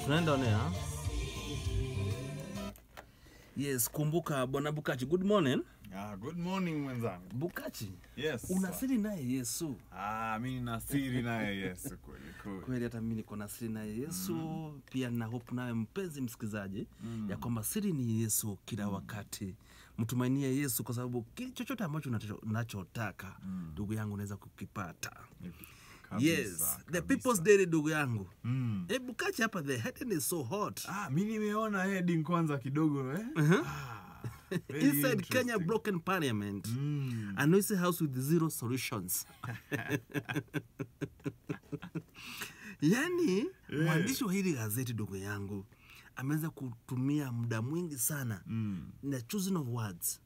Tunaenda on air. Yes, kumbuka bwana Bukachi. Good morning. Good morning mwenzangu. Bukachi. Yes. Unasiri naye Yesu. Mimi nasiri naye Yesu kweli. Kweli hata mimi niko na siri naye Yesu. Pia na hope nawe mpenzi msikizaji ya kwamba siri ni Yesu kila wakati. Mtumainie Yesu kwa sababu kile chochote ambacho unachotaka ndugu yangu unaweza kukipata. Yes, the people's daily ndugu yangu. Bukachi hapa the heading is so hot. Mimi nimeona heading kwanza kidogo Inside Kenya broken parliament. A noisy house with zero solutions. Yani, mwandishi wa hili gazeti ndugu yangu ameweza kutumia muda mwingi sana na choosing of words.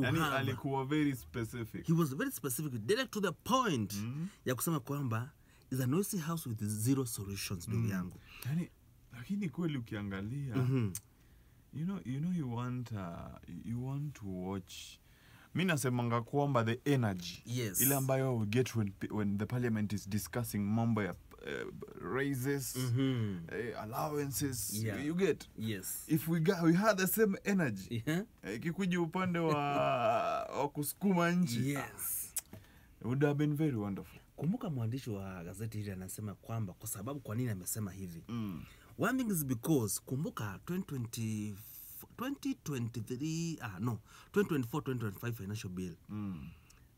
Yani alikuwa very specific. He was very specific, direct to the point. Ya kusema kwamba is a noisy house with zero solutions ndugu yangu. Yani lakini kweli ukiangalia you want to watch. Mimi nasemanga kwamba the energy ile ambayo we get when the parliament is discussing mambo ya raises, allowances, you get. Yes. If we had the same energy, ikikuja upande wa kusukuma nchi, it would have been very wonderful. Kumbuka mwandishi wa gazeti hili anasema kwamba kwa sababu kwa nini amesema hivi. One thing is because kumbuka 2024-2025 financial bill.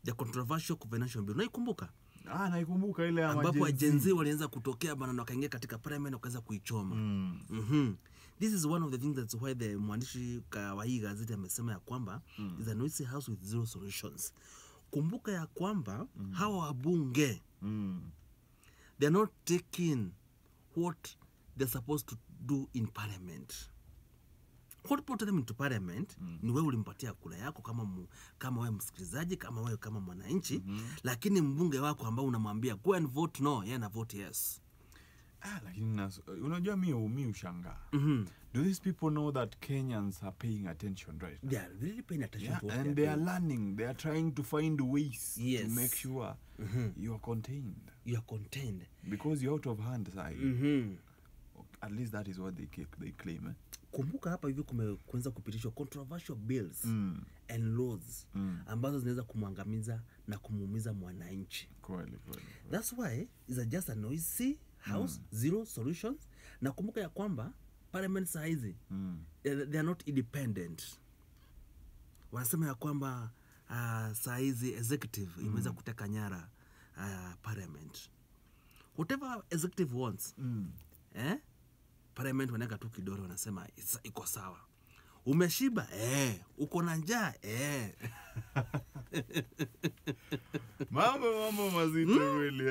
The controversial financial bill. Naikumbuka? Naikumbuka ile ambapo agenzi walianza kutokea bana na wakaingia katika parliament wakaanza kuichoma. This is one of the things that's why the mwandishi wa hii gazeti amesema ya kwamba is a noisy house with zero solutions. Kumbuka ya kwamba hawa wabunge they're not taking what they're supposed to do in parliament. What brought them into parliament ni wewe ulimpatia kura yako kama wewe msikilizaji, kama wewe kama mwananchi, lakini mbunge wako ambao unamwambia go and vote no, yeye na vote yes. Lakini unajua mimi ushangaa. Do these people know that Kenyans are paying attention, right? They are really paying attention to what and they are learning. They are trying to find ways to make sure you are contained. You are contained. Because you're out of hand side. At least that is what they claim. Kumbuka hapa hivi kuanza kupitishwa controversial bills and laws ambazo zinaweza kumwangamiza na kumuumiza mwananchi. Kweli. That's why is just a noisy house, zero solutions. Na kumbuka ya kwamba parliament saizi they are not independent. Wanasema ya kwamba saizi executive imeweza kuteka nyara parliament. Whatever executive wants, parliament wanaweka tu kidole wanasema iko sawa. Umeshiba? Uko na njaa? Mambo mazito kweli.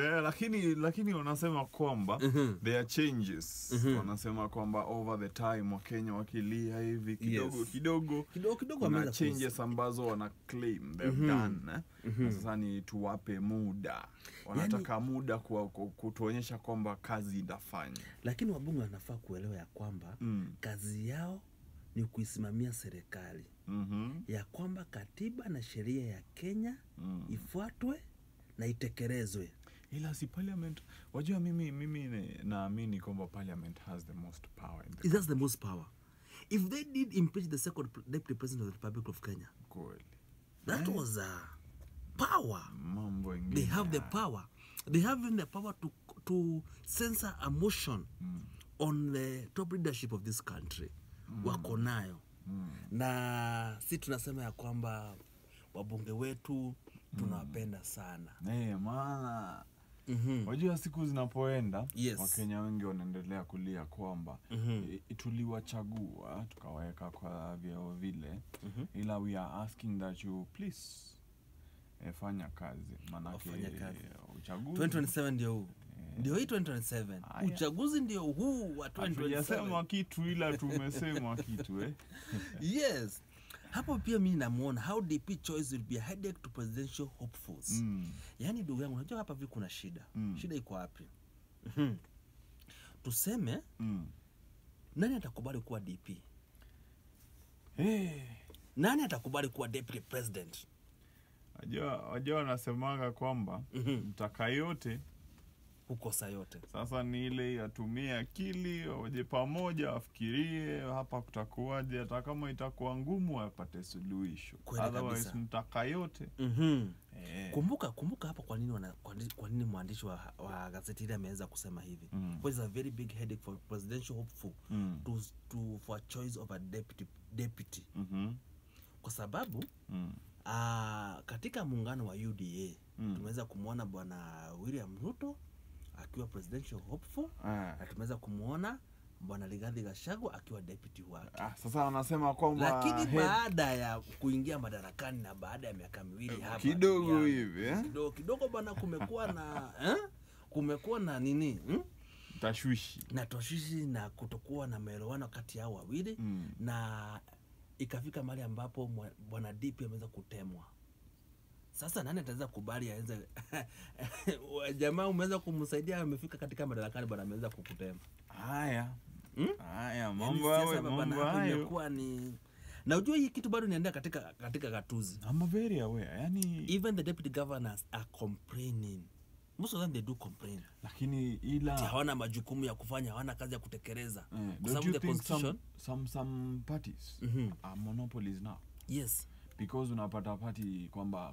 Lakini wanasema kwamba there are changes. Wanasema kwamba over the time Wakenya wakilia hivi kidogo kuna changes ambazo wana claim they've done. Sasa ni tuwape muda. Wanataka muda kutuonyesha kwamba kazi inafanya. Lakini wabunge wanafaa kuelewa ya kwamba kazi yao ni kuisimamia serikali. Ya kwamba katiba na sheria ya Kenya ifuatwe na itekelezwe. Ila si parliament. Wajua mimi naamini kwamba parliament has the most power. It has the most power. If they did impeach the second deputy president of the Republic of Kenya, that was a power. They have the power. They have even the power to censor a motion on the top leadership of this country. Wako nayo. Na si tunasema ya kwamba wabunge wetu tunawapenda sana. Maana wajua siku zinapoenda Wakenya wengi wanaendelea kulia kwamba tuliwachagua tukaweka kwa vyeo vile, ila we are asking that you please fanya kazi. Maana uchaguzi 2027 ndio huu. Ndio hii 2027. Uchaguzi ndio huu wa 2027. Hatujasema kitu ila tumesema kitu Yes. Hapo pia mimi namuona how DP choice will be a headache to presidential hopefuls. Yani ndugu yangu unajua hapa vipi kuna shida. Shida iko wapi? Tuseme nani atakubali kuwa DP? Nani atakubali kuwa deputy president? Wajua wanasemaga kwamba mtaka yote kukosa yote. Sasa ni ile yatumie akili, waje pamoja wafikirie hapa kutakuwaje, hata kama itakuwa ngumu wapate suluhisho. Otherwise mtaka yote. Kumbuka hapa kwa nini mwandishi wa gazeti hili ameweza kusema hivi. It is a very big headache for presidential hopeful for a choice of a deputy. Kwa sababu katika muungano wa UDA tumeweza kumuona bwana William Ruto akiwa presidential hopeful, na tumeweza kumuona bwana Rigathi Gachagua akiwa deputy wake. Sasa wanasema kwamba lakini baada ya kuingia madarakani na baada ya miaka miwili hapa kidogo hivi kidogo bwana kumekuwa na nini? Tashwishi na kutokuwa na maelewano kati yao wawili, na ikafika mahali ambapo bwana DP ameweza kutemwa. Sasa nani ataweza kubali aweze jamaa umeweza kumsaidia, amefika katika madarakani bwana ameweza kukutema. Haya mambo hayo imekuwa ni, na unajua hii kitu bado inaendelea katika gatuzi. I'm very aware. Yani even the deputy governors are complaining. Most of them they do complain. Lakini ila hawana majukumu ya kufanya, hawana kazi ya kutekeleza. Kwa sababu the constitution some parties are monopolies now. Yes. Because unapata party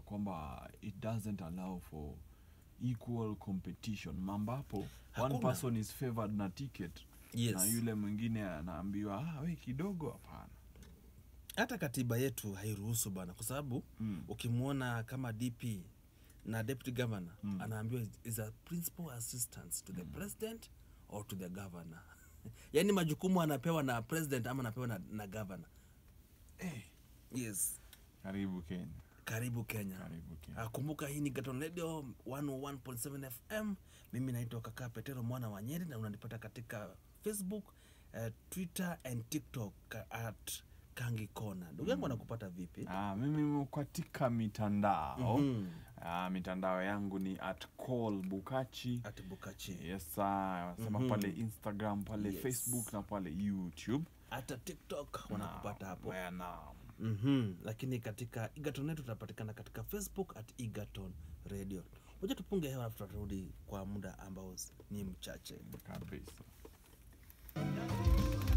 kwamba it doesn't allow for equal competition. Mambapo one person is favored na ticket, na yule mwingine anaambiwa we kidogo. Hapana. Hata katiba yetu hairuhusu bana, kwa sababu ukimuona kama DP na deputy governor anaambiwa is a principal assistant to the president or to the governor. Yani majukumu anapewa na president ama anapewa na governor. Yes. Karibu Kenya. Kumbuka hii ni Egerton Radio 101.7 FM. Mimi naitwa Kaka Petero Mwana wa Nyeri, na unanipata katika Facebook, Twitter and TikTok at Kangi Kona. Ndugu yangu anakupata vipi? Mimi katika mitandao. Mitandao yangu ni @callbukachi. Yes sir. Sema pale Instagram, pale Facebook na pale YouTube. Hata TikTok wanakupata hapo. Naam. Lakini katika Egerton Radio tunapatikana katika Facebook @Egerton Radio. Ngoja tupunge hewa tutarudi kwa muda ambao ni mchache kabisa.